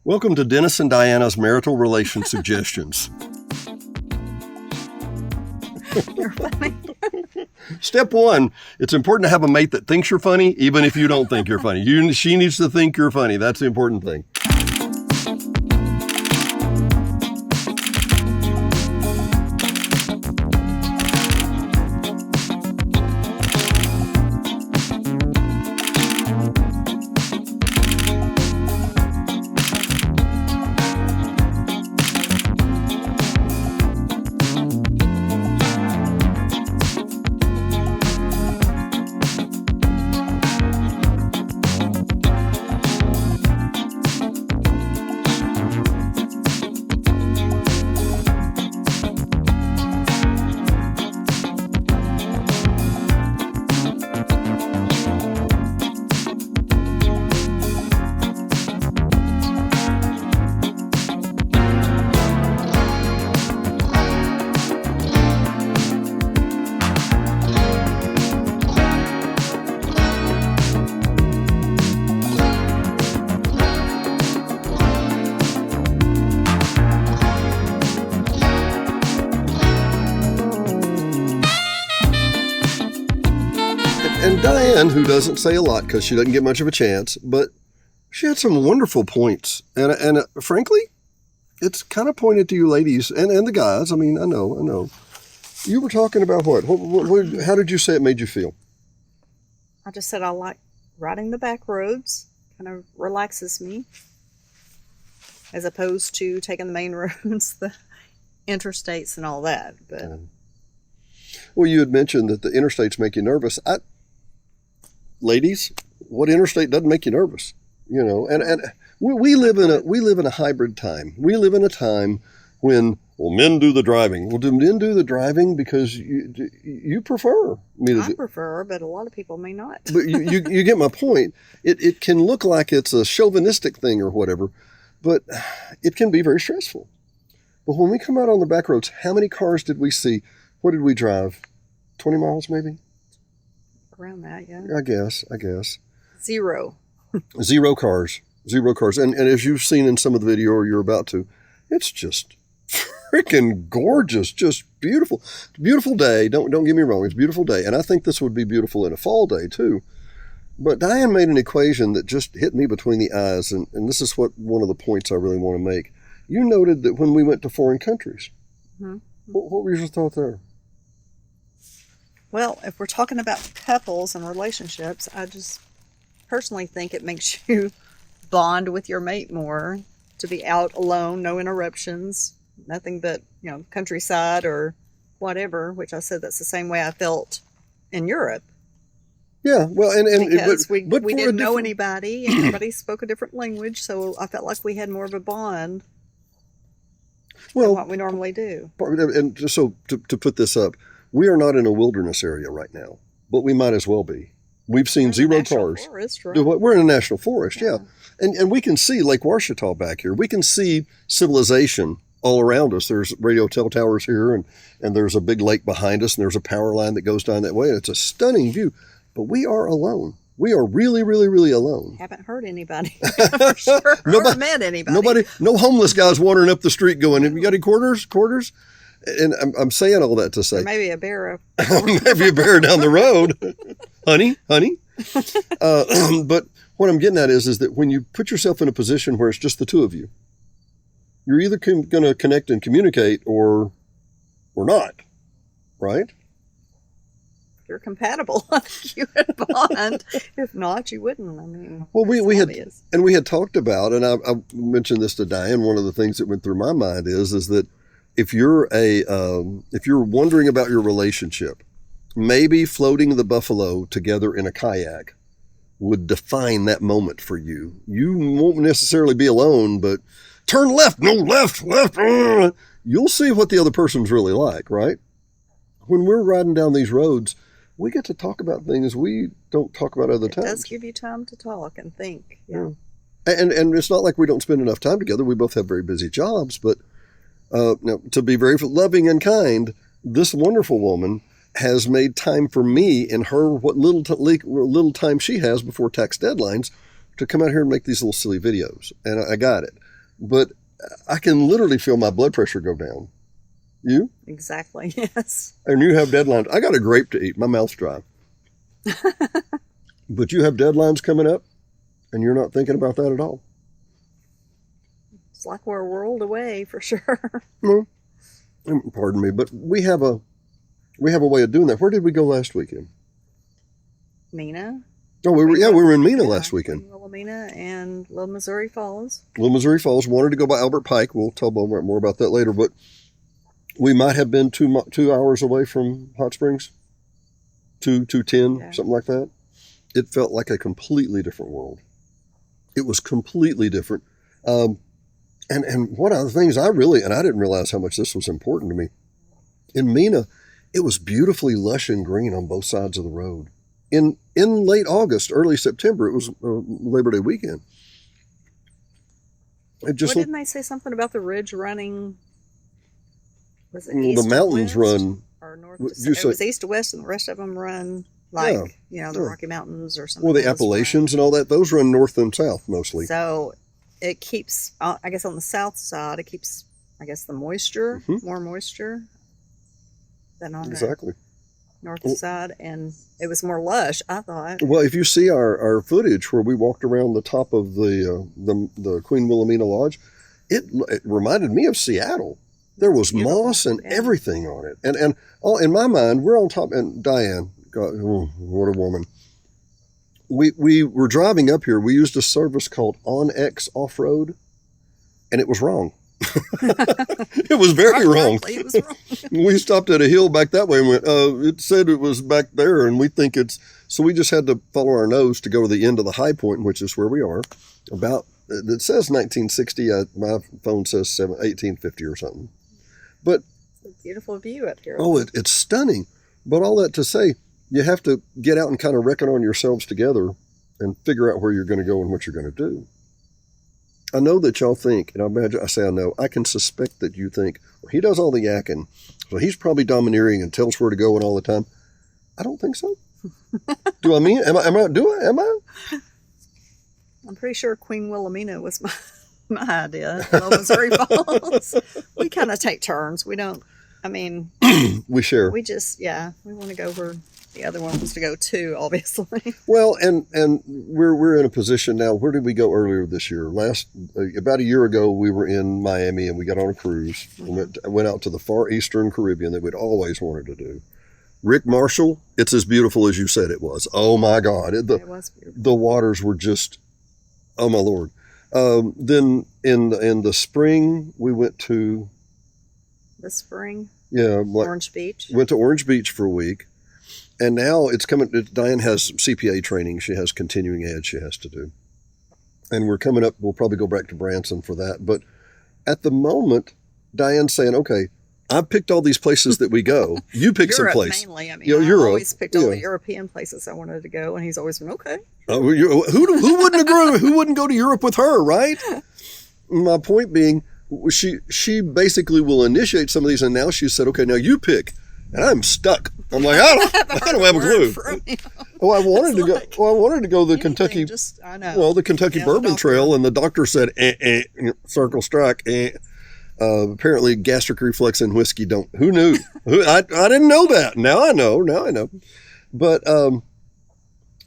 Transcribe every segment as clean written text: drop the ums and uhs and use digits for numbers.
Welcome to Dennis and Diana's Marital Relation Suggestions. You're funny. Step 1, it's important to have a mate that thinks you're funny, even if you don't think you're funny. She needs to think you're funny. That's the important thing. And Diane, who doesn't say a lot because she doesn't get much of a chance, but she had some wonderful points. And frankly, it's kind of pointed to you ladies and the guys. I mean, I know. You were talking about what? How did you say it made you feel? I just said I like riding the back roads. Kind of relaxes me. As opposed to taking the main roads, the interstates and all that. But well, you had mentioned that the interstates make you nervous. Ladies, what interstate doesn't make you nervous? You know, and we live in a hybrid time. We live in a time when men do the driving. Well, do men do the driving because you prefer? I prefer, but a lot of people may not. But you get my point. It can look like it's a chauvinistic thing or whatever, but it can be very stressful. But when we come out on the back roads, how many cars did we see? What did we drive? 20 miles maybe? Around that, yeah. I guess. Zero cars. And as you've seen in some of the video or you're about to, it's just freaking gorgeous, just beautiful. Beautiful day. Don't get me wrong. It's a beautiful day. And I think this would be beautiful in a fall day too. But Diane made an equation that just hit me between the eyes. And this is one of the points I really want to make. You noted that when we went to foreign countries, what were your thoughts there? Well, if we're talking about couples and relationships, I just personally think it makes you bond with your mate more, to be out alone, no interruptions, nothing but, countryside or whatever, which I said that's the same way I felt in Europe. Yeah, well, because we didn't know anybody, and everybody spoke a different language, so I felt like we had more of a bond than what we normally do. And so to put this up, we are not in a wilderness area right now, but we might as well be. We've seen zero cars. Forest, right? We're in a national forest, yeah. And we can see Lake Ouachita back here. We can see civilization all around us. There's radio towers here, and there's a big lake behind us, and there's a power line that goes down that way. And it's a stunning view, but we are alone. We are really, really, really alone. Haven't heard anybody, for sure. Nobody met anybody. No homeless guys wandering up the street going, "Have you got any quarters? And I'm saying all that to say, or maybe a bear. Maybe a bear down the road, honey. But what I'm getting at is that when you put yourself in a position where it's just the two of you, you're either going to connect and communicate or not, right? If you're compatible, you would bond. If not, you wouldn't. I mean, well, we had talked about, and I mentioned this to Diane. One of the things that went through my mind is that if you're wondering about your relationship, maybe floating the buffalo together in a kayak would define that moment for you. You won't necessarily be alone, but turn left, no left. You'll see what the other person's really like, right? When we're riding down these roads, we get to talk about things we don't talk about other times. It does give you time to talk and think. Yeah. And it's not like we don't spend enough time together. We both have very busy jobs, but now, to be very loving and kind, this wonderful woman has made time for me in her what little time she has before tax deadlines to come out here and make these little silly videos. And I got it. but I can literally feel my blood pressure go down. You? Exactly. Yes. And you have deadlines. I got a grape to eat. My mouth's dry. But you have deadlines coming up, and you're not thinking about that at all. It's like we're a world away for sure. No, pardon me, but we have a way of doing that. Where did we go last weekend? Mena. Oh, we were in Mena last weekend. Mena and Little Missouri Falls. Little Missouri Falls. Wanted to go by Albert Pike. We'll tell more about that later, but we might have been 2 hours away from Hot Springs. 2:10, something like that. It felt like a completely different world. It was completely different. And one of the things I didn't realize how much this was important to me. In Mena, it was beautifully lush and green on both sides of the road. In late August, early September, it was Labor Day weekend. Didn't they say something about the ridge running? Was it east the mountains to west? Run? Or north to south? It was east to west, and the rest of them run the Rocky Mountains or something. Well, the Appalachians and all that, those run north and south mostly. So it keeps, I guess, on the south side, it keeps, I guess, the moisture, more moisture than on the north side, and it was more lush, I thought. Well, if you see our footage where we walked around the top of the Queen Wilhelmina Lodge, it reminded me of Seattle. There was moss and everything on it, and all in my mind, we're on top. And Diane, God, what a woman! We were driving up here. We used a service called OnX Off Road, and it was wrong. It was very wrong. It was wrong. We stopped at a hill back that way and went, it said it was back there, and we think so we just had to follow our nose to go to the end of the high point, which is where we are. It says 1960. My phone says 1850 or something. But it's a beautiful view up here. Oh, it's stunning. But all that to say, you have to get out and kind of reckon on yourselves together and figure out where you're going to go and what you're going to do. I know that y'all think, and I can suspect that you think, well, he does all the yakking, so he's probably domineering and tells where to go and all the time. I don't think so. Do I mean? Am I? I'm pretty sure Queen Wilhelmina was my idea. Little Missouri Falls. We kind of take turns. We don't. I mean, we share. We just we want to go where the other one wants to go too, obviously. Well, and we're in a position now. Where did we go earlier this year? About a year ago, we were in Miami and we got on a cruise. Mm-hmm. Went out to the far eastern Caribbean that we'd always wanted to do. Rick Marshall, it's as beautiful as you said it was. Oh my God, it was beautiful. The waters were just, oh my Lord. Then in the spring, we went to Orange Beach. Went to Orange Beach for a week. And now it's coming. Diane has CPA training. She has continuing ed she has to do. And we're coming up. We'll probably go back to Branson for that. But at the moment, Diane's saying, okay, I've picked all these places that we go. You pick some place. Mainly. I mean, I always picked all the European places I wanted to go. And he's always been, okay. Who wouldn't agree? Who wouldn't go to Europe with her, right? My point being, she basically will initiate some of these. And now she said, okay, now you pick. And I'm stuck. I'm like, I don't have a clue. I wanted to go the Kentucky. The Kentucky Bourbon Trail, and the doctor said, circle strike. Apparently, gastric reflux and whiskey don't. Who knew? I didn't know that. Now I know. But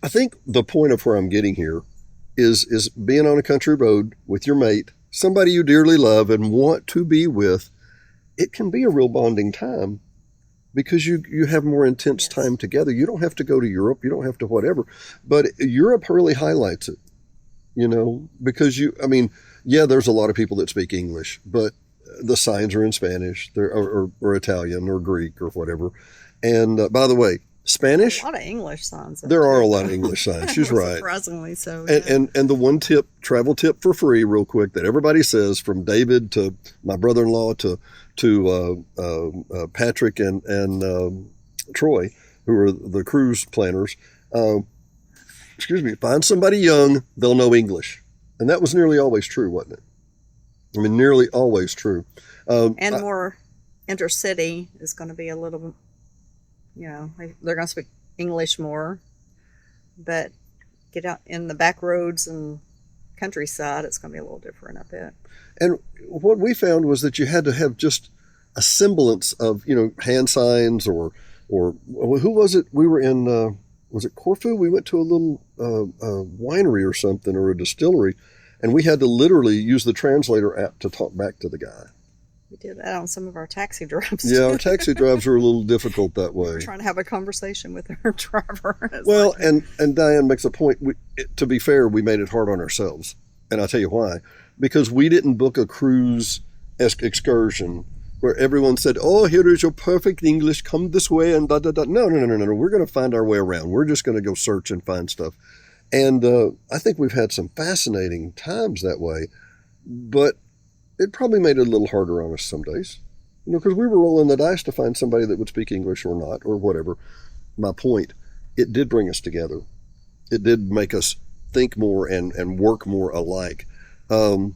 I think the point of where I'm getting here is being on a country road with your mate, somebody you dearly love and want to be with. It can be a real bonding time. Because you have more intense time together. You don't have to go to Europe. You don't have to whatever. But Europe really highlights it, because there's a lot of people that speak English, but the signs are in Spanish or Italian or Greek or whatever. And by the way, Spanish. A lot of English signs. There are a lot of English signs. She's right. Surprisingly so. Yeah. And the one travel tip for free, real quick, that everybody says, from David to my brother-in-law to Patrick and Troy, who are the cruise planners. Find somebody young, they'll know English. And that was nearly always true, wasn't it? I mean, nearly always true. And more intercity is going to be a little, they're going to speak English more. But get out in the back roads and countryside, it's going to be a little different, I bet. And what we found was that you had to have just a semblance of, hand signs or who was it? We were in, was it Corfu? We went to a little winery or something, or a distillery, and we had to literally use the translator app to talk back to the guy. We did that on some of our taxi drives. Yeah, our taxi drives are a little difficult that way. We're trying to have a conversation with our driver. Well, and Diane makes a point. To be fair, we made it hard on ourselves. And I'll tell you why. Because we didn't book a cruise excursion where everyone said, oh, here is your perfect English, come this way, and da da da. No. We're going to find our way around. We're just going to go search and find stuff. And I think we've had some fascinating times that way. But it probably made it a little harder on us some days. Because we were rolling the dice to find somebody that would speak English or not, or whatever. My point, it did bring us together. It did make us think more and work more alike. I'm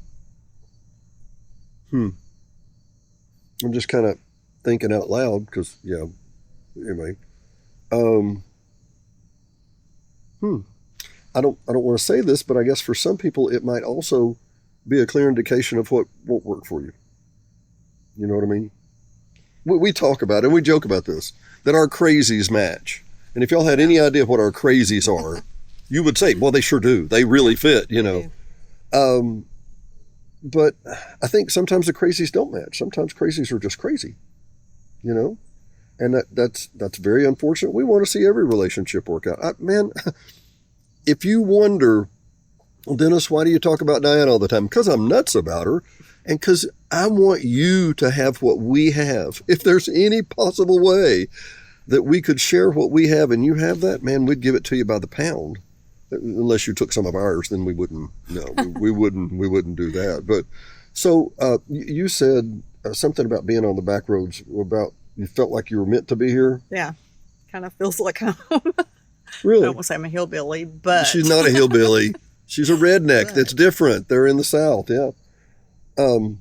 just kind of thinking out loud because, anyway. I don't want to say this, but I guess for some people it might also be a clear indication of what won't work for you. You know what I mean? We talk about it, and we joke about this, that our crazies match. And if y'all had any idea what our crazies are, you would say, well, they sure do. They really fit, But I think sometimes the crazies don't match. Sometimes crazies are just crazy, And that's very unfortunate. We want to see every relationship work out. Man, if you wonder, Dennis, why do you talk about Diane all the time? Because I'm nuts about her, and because I want you to have what we have. If there's any possible way that we could share what we have and you have that, man, we'd give it to you by the pound. Unless you took some of ours, then we wouldn't. No, we wouldn't do that. But so you said something about being on the back roads. About you felt like you were meant to be here. Yeah, kind of feels like home. Really? I don't want to say I'm a hillbilly, but she's not a hillbilly. She's a redneck. That's different. They're in the South. Yeah. Well,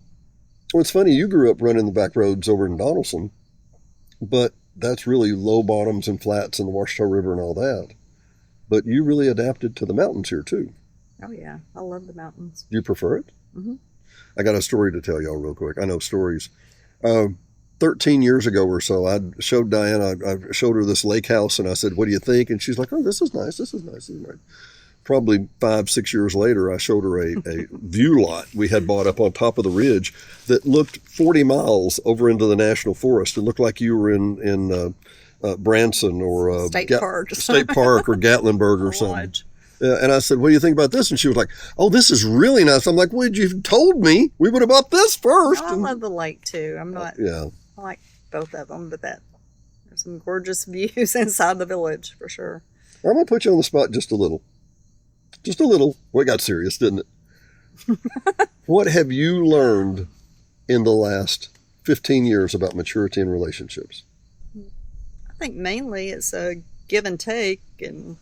it's funny. You grew up running the back roads over in Donaldson, but that's really low bottoms and flats and the Washita River and all that. But you really adapted to the mountains here, too. Oh, yeah. I love the mountains. Do you prefer it? Mm-hmm. I got a story to tell y'all real quick. I know stories. 13 years ago or so, I showed Diane, I showed her this lake house, and I said, what do you think? And she's like, oh, this is nice. This is nice. This is nice. Probably 5-6 years later, I showed her a view lot we had bought up on top of the ridge that looked 40 miles over into the national forest. It looked like you were in Branson or State Park or Gatlinburg or something. Yeah, and I said, what do you think about this? And she was like, oh, this is really nice. I'm like, well, you've told me we would have bought this first. I love the lake too. I'm not, I like both of them, but there's some gorgeous views inside the village for sure. I'm going to put you on the spot just a little. Just a little. Well, it got serious, didn't it? What have you learned in the last 15 years about maturity in relationships? I think mainly it's a give and take, and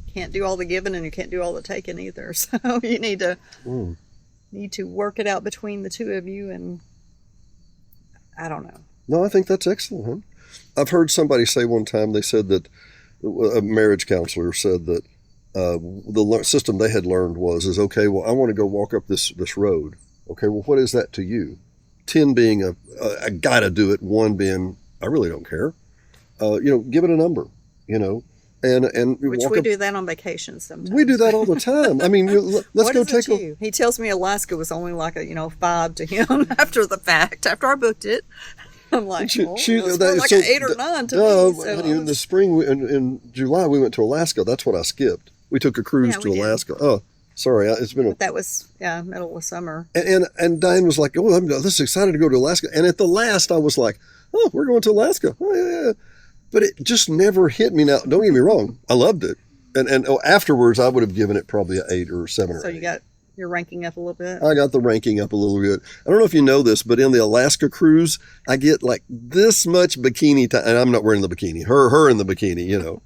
you can't do all the giving and you can't do all the taking either. So you need to work it out between the two of you, and I don't know. No, I think that's excellent. Huh? I've heard somebody say one time, they said that a marriage counselor said that the system they had learned was okay, well, I want to go walk up this road. Okay, well, what is that to you? 10 being I gotta do it, 1 being I really don't care. Give it a number, and which we do that on vacation sometimes. We do that all the time. I mean, let's go take a. He tells me Alaska was only like a 5 to him after the fact. After I booked it, I'm like, it's more like an 8 or 9 to me. So in the spring, in July, we went to Alaska. That's what I skipped. We took a cruise to Alaska. Did. Oh, sorry, it's been. But that was middle of summer. And Diane was like, "Oh, I'm this excited to go to Alaska." And at the last, I was like, "Oh, we're going to Alaska." Oh, yeah. But it just never hit me. Now, don't get me wrong, I loved it. And afterwards, I would have given it probably an 8 or 7 or 8. So you got your ranking up a little bit? I got the ranking up a little bit. I don't know if you know this, but in the Alaska cruise, I get like this much bikini time. And I'm not wearing the bikini. Her in the bikini,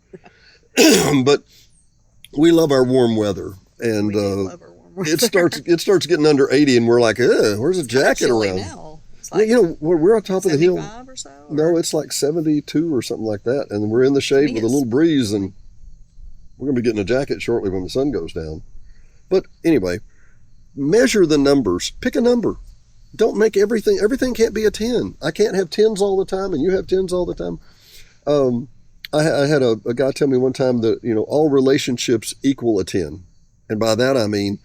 But we love our warm weather. And love our warm weather. it starts getting under 80, and we're like, where's a jacket around? Now. Like we're on top of the hill. Or so, or? No, it's like 72 or something like that. And we're in the shade with a little breeze, and we're going to be getting a jacket shortly when the sun goes down. But anyway, measure the numbers. Pick a number. Don't make everything can't be a 10. I can't have 10s all the time and you have 10s all the time. I had a guy tell me one time that, all relationships equal a 10. And by that I mean,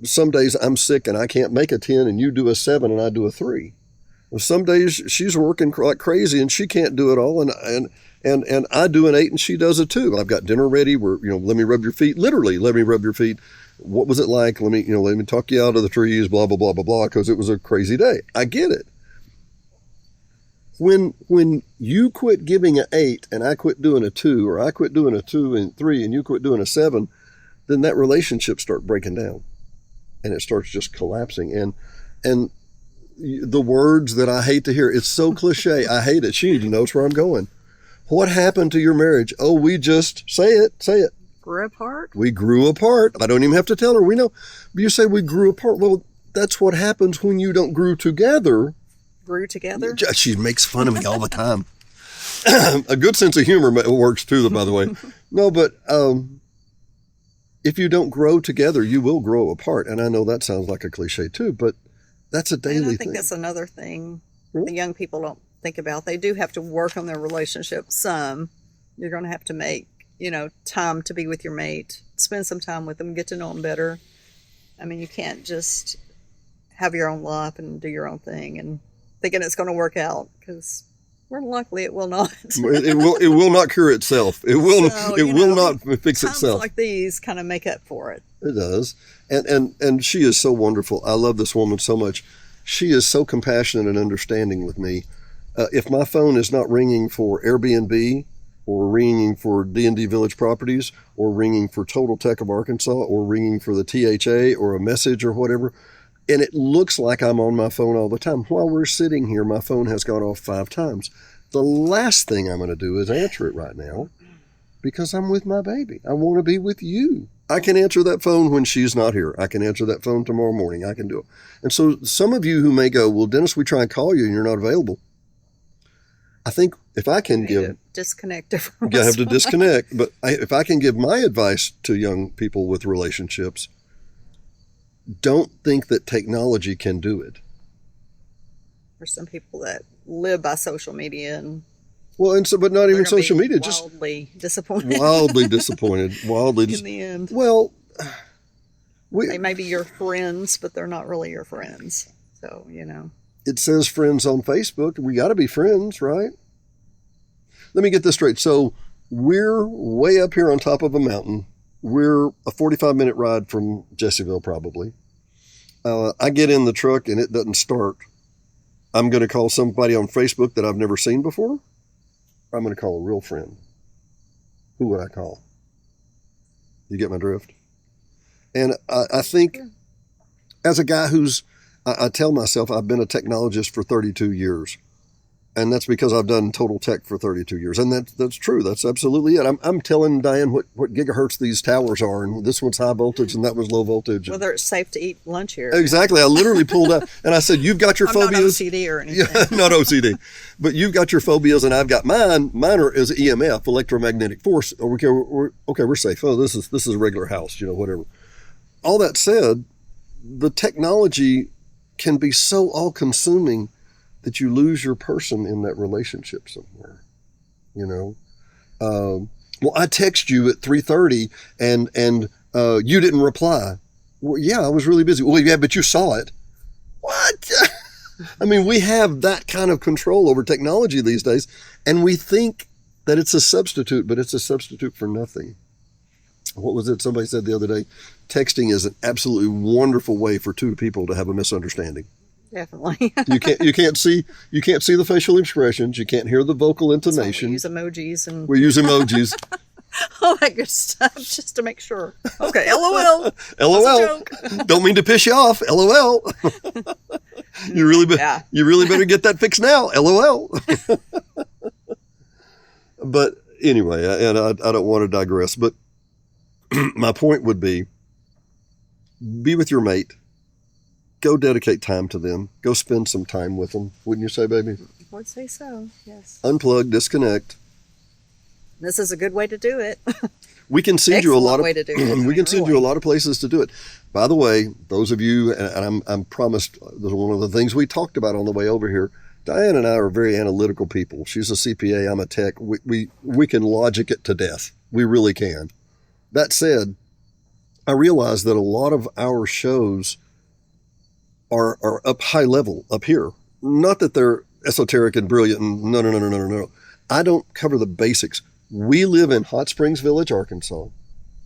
some days I'm sick and I can't make a 10 and you do a 7 and I do a 3. Well, some days she's working like crazy and she can't do it all and I do an 8 and she does a 2. I've got dinner ready. Let me rub your feet. Literally, let me rub your feet. What was it like? Let me talk you out of the trees, blah, blah, blah, blah, blah, because it was a crazy day. I get it. When you quit giving an 8 and I quit doing a 2, or I quit doing a 2 and 3 and you quit doing a 7, then that relationship starts breaking down and it starts just collapsing. And the words that I hate to hear, it's so cliche. I hate it. She knows where I'm going. What happened to your marriage? Oh, we just say it. Grew apart? We grew apart. I don't even have to tell her. We know. But you say we grew apart. Well, that's what happens when you don't grew together. Grew together? She makes fun of me all the time. A good sense of humor works too, by the way. No, but if you don't grow together, you will grow apart. And I know that sounds like a cliche too, but that's a daily thing. I think that's another thing the young people don't think about. They do have to work on their relationship some. You're going to have to make time to be with your mate, spend some time with them, get to know them better. I mean, you can't just have your own life and do your own thing and thinking it's going to work out, because more than likely it will not. It will not cure itself. It will not fix times itself. Like these kind of make up for it. It does. And she is so wonderful. I love this woman so much. She is so compassionate and understanding with me. If my phone is not ringing for Airbnb, or ringing for D&D Village Properties, or ringing for Total Tech of Arkansas, or ringing for the THA, or a message or whatever, and it looks like I'm on my phone all the time. While we're sitting here, my phone has gone off 5 times. The last thing I'm going to do is answer it right now, because I'm with my baby. I want to be with you. I can answer that phone when she's not here. I can answer that phone tomorrow morning. I can do it. And so some of you who may go, well, Dennis, we try and call you and you're not available. I think if I can give... Disconnect. You have to disconnect. But if I can give my advice to young people with relationships, don't think that technology can do it. For some people that live by social media and... Well, but not even social media. Wildly disappointed. Wildly disappointed. In the end. Well... They may be your friends, but they're not really your friends. So, It says friends on Facebook. We got to be friends, right? Let me get this straight. So we're way up here on top of a mountain. We're a 45-minute ride from Jesseville, probably. I get in the truck and it doesn't start. I'm going to call somebody on Facebook that I've never seen before. I'm going to call a real friend. Who would I call? You get my drift? And I think as a guy I tell myself I've been a technologist for 32 years. And that's because I've done total tech for 32 years. And that's true. That's absolutely it. I'm telling Diane what gigahertz these towers are. And this one's high voltage and that was low voltage. Whether it's safe to eat lunch here. Exactly. I literally pulled out and I said, you've got your phobias. I'm not OCD or anything. Yeah, not OCD. But you've got your phobias and I've got mine. Mine is EMF, electromagnetic force. Okay, we're safe. Oh, this is a regular house, whatever. All that said, the technology can be so all-consuming that you lose your person in that relationship somewhere, Well, I text you at 3:30 and you didn't reply. Well, yeah, I was really busy. Well, yeah, but you saw it. What? I mean, we have that kind of control over technology these days, and we think that it's a substitute, but it's a substitute for nothing. What was it? Somebody said the other day, texting is an absolutely wonderful way for two people to have a misunderstanding. Definitely. you can't see the facial expressions. You can't hear the vocal intonation. We use emojis and we use emojis. All that good stuff just to make sure. Okay, LOL. LOL. Don't mean to piss you off. LOL. You really better get that fixed now. LOL. But anyway, and I don't want to digress, but my point would be with your mate. Go dedicate time to them. Go spend some time with them. Wouldn't you say, baby? I would say so, yes. Unplug, disconnect. This is a good way to do it. We can send you a lot of way to do it. we can send you a lot of places to do it. By the way, those of you, and I'm promised, this is one of the things we talked about on the way over here. Diane and I are very analytical people. She's a CPA, I'm a tech. We can logic it to death. We really can. That said, I realize that a lot of our shows are up high level up here. Not that they're esoteric and brilliant and no. I don't cover the basics. We live in Hot Springs Village, Arkansas.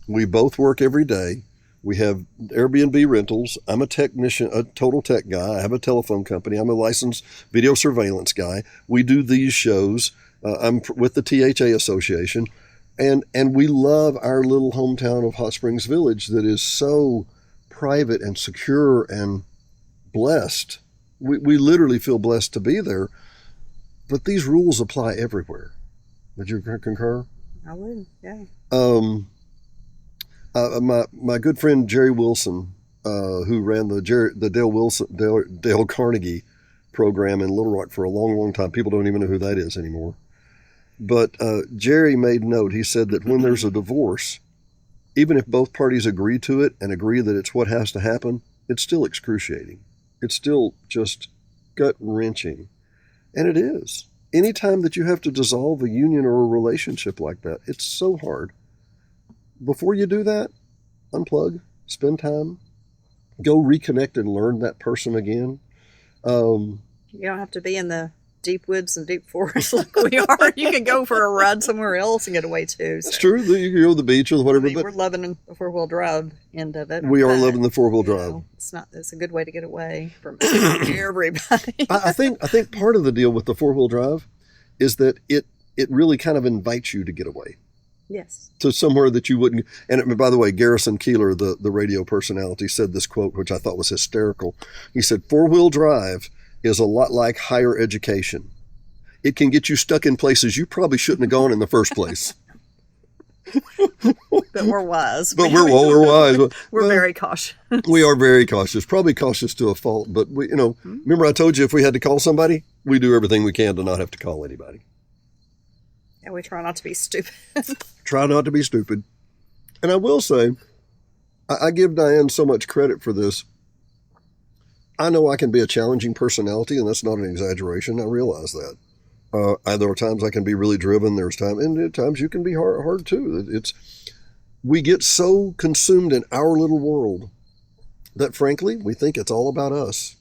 We both work every day. We have Airbnb rentals. I'm a technician, a total tech guy. I have a telephone company. I'm a licensed video surveillance guy. We do these shows. I'm with the THA Association. And we love our little hometown of Hot Springs Village that is so private and secure and blessed. We literally feel blessed to be there. But these rules apply everywhere. Would you concur? I would, yeah. My good friend Jerry Wilson, who ran the Dale Carnegie program in Little Rock for a long, long time. People don't even know who that is anymore. But Jerry made note. He said that when there's a divorce, even if both parties agree to it and agree that it's what has to happen, it's still excruciating. It's still just gut-wrenching. And it is. Anytime that you have to dissolve a union or a relationship like that, it's so hard. Before you do that, unplug, spend time, go reconnect and learn that person again. You don't have to be in the deep woods and deep forests like we are. You can go for a ride somewhere else and get away too. So. It's true. You can go to the beach or whatever. I mean, we're loving the four-wheel drive end of it. We are loving the four-wheel drive. It's a good way to get away from everybody. I think part of the deal with the four-wheel drive is that it really kind of invites you to get away. Yes. To somewhere that you wouldn't. And by the way, Garrison Keillor, the radio personality, said this quote, which I thought was hysterical. He said, "Four-wheel drive is a lot like higher education. It can get you stuck in places you probably shouldn't have gone in the first place." But we're wise. But we're wise. We're very cautious. We are very cautious. Probably cautious to a fault. But we, remember I told you if we had to call somebody, we do everything we can to not have to call anybody. And we try not to be stupid. Try not to be stupid. And I will say, I give Diane so much credit for this. I know I can be a challenging personality, and that's not an exaggeration. I realize that. There are times I can be really driven. There's times, and at times you can be hard too. We get so consumed in our little world that, frankly, we think it's all about us.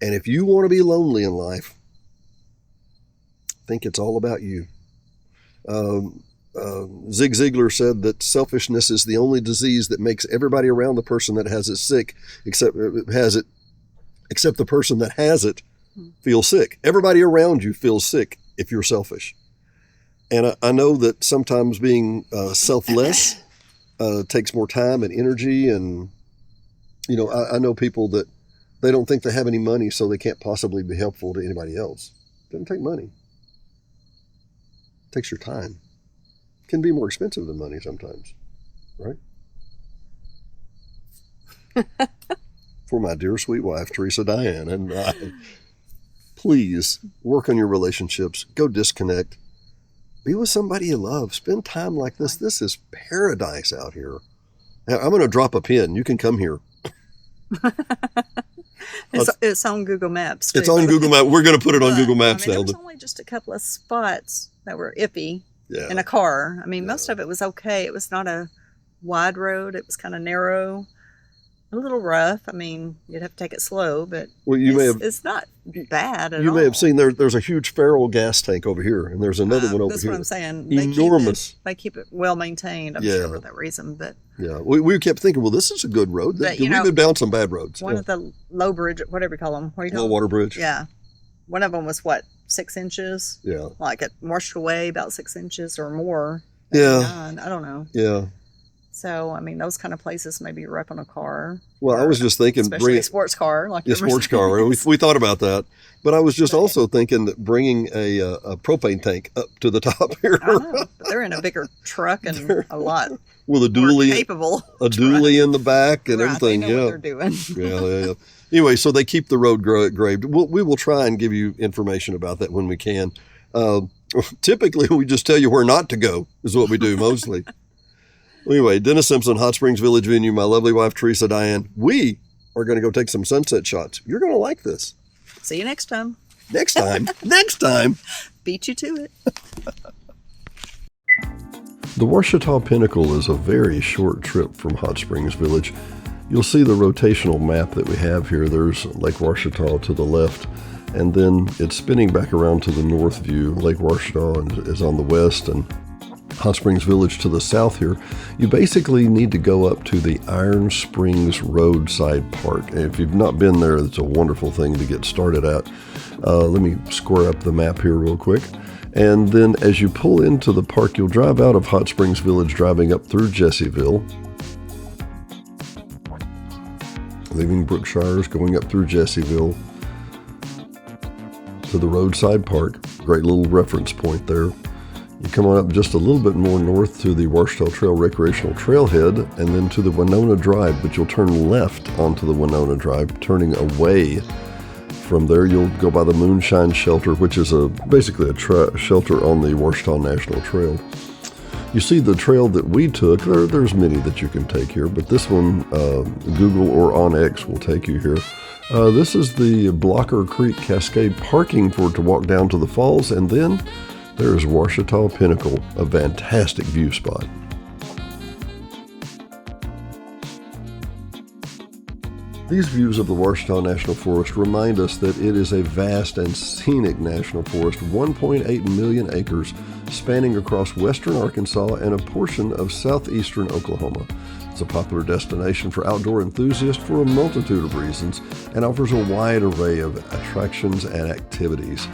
And if you want to be lonely in life, think it's all about you. Zig Ziglar said that selfishness is the only disease that makes everybody around the person that has it sick, except the person that has it feel sick. Everybody around you feels sick if you're selfish. And I know that sometimes being selfless takes more time and energy. And, I know people that they don't think they have any money, so they can't possibly be helpful to anybody else. It doesn't take money. It takes your time. It can be more expensive than money sometimes, right? For my dear sweet wife, Teresa Diane, and I, please work on your relationships. Go disconnect. Be with somebody you love. Spend time like this. This is paradise out here. Now, I'm going to drop a pin. You can come here. It's on Google Maps, too. It's on Google Maps. We're going to put it on Google Maps now. There was only just a couple of spots that were iffy Yeah. in a car. I mean, most of it was okay. It was not a wide road. It was kind of narrow, a little rough. I mean, you'd have to take it slow, but it's not bad at all. You may have seen there's a huge Farrell gas tank over here, and there's another one over that's here. That's what I'm saying. Enormous. They keep it well maintained, I'm sure, for that reason. But yeah, we kept thinking, well, this is a good road. We've been down some bad roads. One of the low bridge, whatever you call them. What do you call low water bridge. Yeah. One of them was 6 inches? Yeah. Like it washed away about 6 inches or more. Yeah. I don't know. Yeah. So, I mean, those kind of places maybe you're up on a car. Well, I was just thinking, especially a sports car, like a sports car. We thought about that, but I was just also thinking that bringing a propane tank up to the top here. I know, but they're in a bigger truck and a lot with a dually capable, dually in the back and everything. They know what they're doing. Yeah. Anyway, so they keep the road graved. We will try and give you information about that when we can. Typically, we just tell you where not to go, is what we do mostly. Anyway, Dennis Simpson, Hot Springs Village venue, my lovely wife, Teresa Diane. We are going to go take some sunset shots. You're going to like this. See you next time. Next time. Next time. Beat you to it. The Ouachita Pinnacle is a very short trip from Hot Springs Village. You'll see the rotational map that we have here. There's Lake Ouachita to the left, and then it's spinning back around to the north view. Lake Ouachita is on the west, and Hot Springs Village to the south here. You basically need to go up to the Iron Springs Roadside Park. And if you've not been there, it's a wonderful thing to get started at. Let me square up the map here real quick. And then as you pull into the park, you'll drive out of Hot Springs Village, driving up through Jessieville, leaving Brookshires, going up through Jessieville to the Roadside Park. Great little reference point there. You come on up just a little bit more north to the Ouachita Trail Recreational Trailhead, and then to the Winona Drive, but you'll turn left onto the Winona Drive, turning away. From there, you'll go by the Moonshine Shelter, which is basically a shelter on the Ouachita National Trail. You see the trail that we took. There's many that you can take here, but this one, Google or on X will take you here. This is the Blocker Creek Cascade parking to walk down to the falls, and then there's Ouachita Pinnacle, a fantastic view spot. These views of the Ouachita National Forest remind us that it is a vast and scenic national forest, 1.8 million acres, spanning across western Arkansas and a portion of southeastern Oklahoma. It's a popular destination for outdoor enthusiasts for a multitude of reasons and offers a wide array of attractions and activities.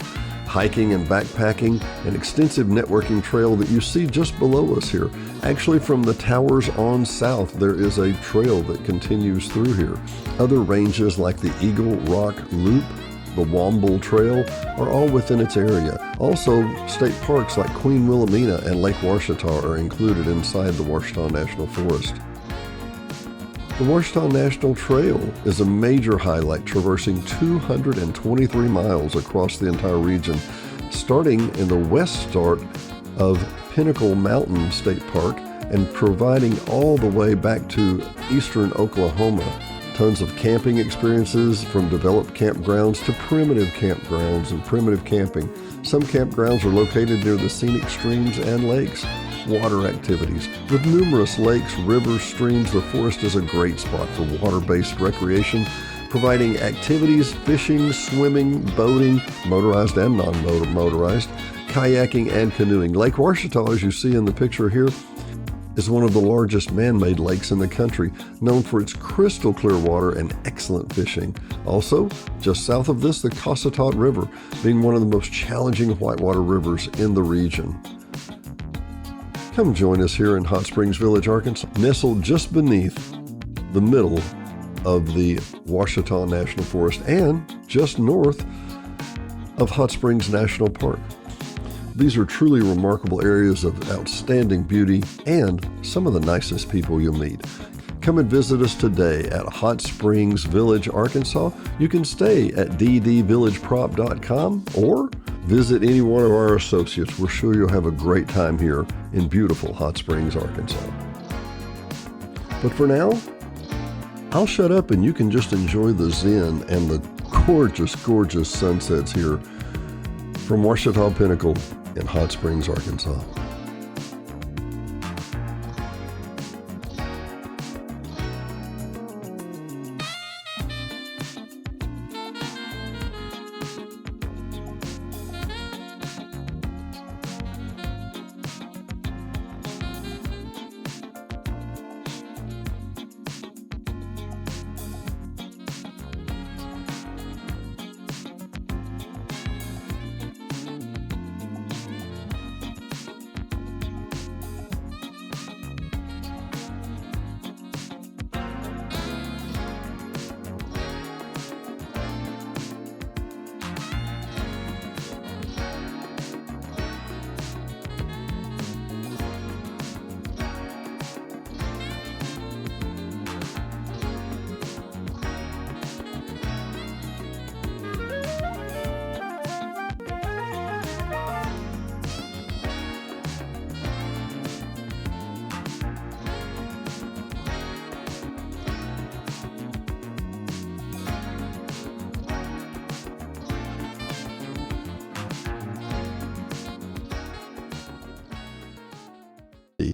Hiking and backpacking, an extensive networking trail that you see just below us here. Actually, from the towers on south, there is a trail that continues through here. Other ranges like the Eagle Rock Loop, the Womble Trail, are all within its area. Also, state parks like Queen Wilhelmina and Lake Ouachita are included inside the Ouachita National Forest. The Ouachita National Trail is a major highlight, traversing 223 miles across the entire region, starting in the west start of Pinnacle Mountain State Park and providing all the way back to eastern Oklahoma. Tons of camping experiences, from developed campgrounds to primitive campgrounds and primitive camping. Some campgrounds are located near the scenic streams and lakes. Water activities. With numerous lakes, rivers, streams, the forest is a great spot for water-based recreation, providing activities, fishing, swimming, boating, motorized and non-motorized, kayaking, and canoeing. Lake Ouachita, as you see in the picture here, is one of the largest man-made lakes in the country, known for its crystal clear water and excellent fishing. Also, just south of this, the Cossatot River, being one of the most challenging whitewater rivers in the region. Come join us here in Hot Springs Village, Arkansas, nestled just beneath the middle of the Ouachita National Forest and just north of Hot Springs National Park. These are truly remarkable areas of outstanding beauty and some of the nicest people you'll meet. Come and visit us today at Hot Springs Village, Arkansas. You can stay at ddvillageprop.com or visit any one of our associates. We're sure you'll have a great time here in beautiful Hot Springs, Arkansas. But for now, I'll shut up and you can just enjoy the zen and the gorgeous, gorgeous sunsets here from Ouachita Pinnacle in Hot Springs, Arkansas.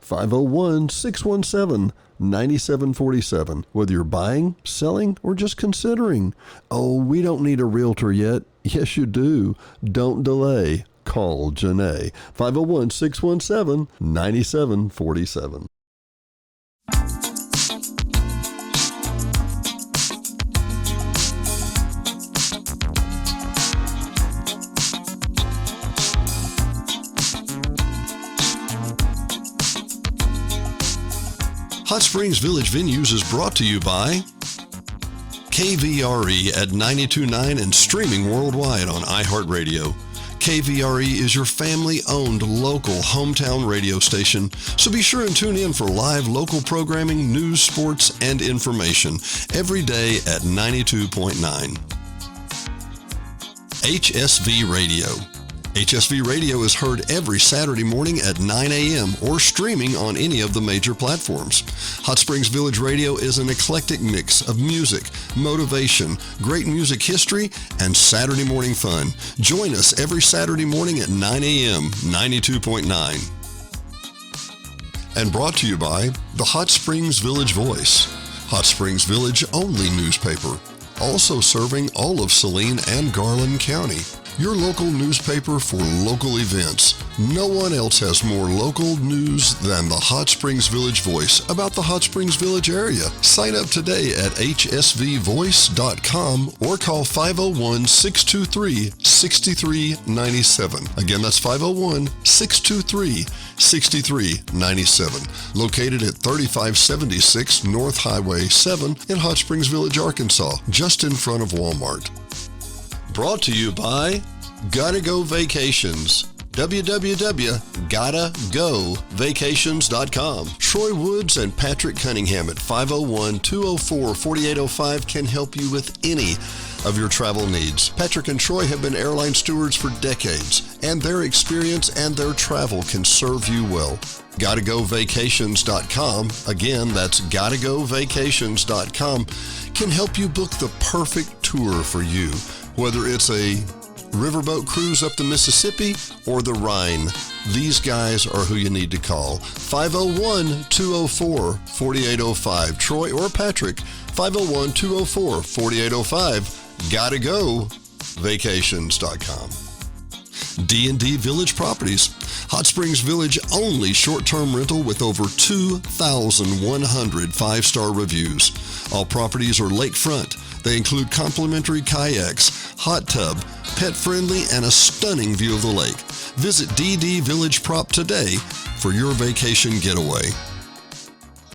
501-617-9747. Whether you're buying, selling, or just considering. Oh, we don't need a realtor yet. Yes, you do. Don't delay. Call Janae. 501-617-9747. Hot Springs Village Venues is brought to you by KVRE at 92.9 and streaming worldwide on iHeartRadio. KVRE is your family-owned local hometown radio station, so be sure and tune in for live local programming, news, sports, and information every day at 92.9. HSV Radio. HSV Radio is heard every Saturday morning at 9 a.m. or streaming on any of the major platforms. Hot Springs Village Radio is an eclectic mix of music, motivation, great music history, and Saturday morning fun. Join us every Saturday morning at 9 a.m. 92.9. And brought to you by the Hot Springs Village Voice, Hot Springs Village only newspaper, also serving all of Saline and Garland County. Your local newspaper for local events. No one else has more local news than the Hot Springs Village Voice about the Hot Springs Village area. Sign up today at hsvvoice.com or call 501-623-6397. Again, that's 501-623-6397. Located at 3576 North Highway 7 in Hot Springs Village, Arkansas, just in front of Walmart. Brought to you by Gotta Go Vacations. www.gottagovacations.com. Troy Woods and Patrick Cunningham at 501-204-4805 can help you with any of your travel needs. Patrick and Troy have been airline stewards for decades, and their experience and their travel can serve you well. GottaGoVacations.com, again, that's GottaGoVacations.com, can help you book the perfect tour for you, whether it's a riverboat cruise up the Mississippi or the Rhine. These guys are who you need to call. 501-204-4805. Troy or Patrick, 501-204-4805. GottaGoVacations.com. D&D Village Properties. Hot Springs Village only short-term rental with over 2,100 five-star reviews. All properties are lakefront. They include complimentary kayaks, hot tub, pet-friendly, and a stunning view of the lake. Visit DD Village Prop today for your vacation getaway.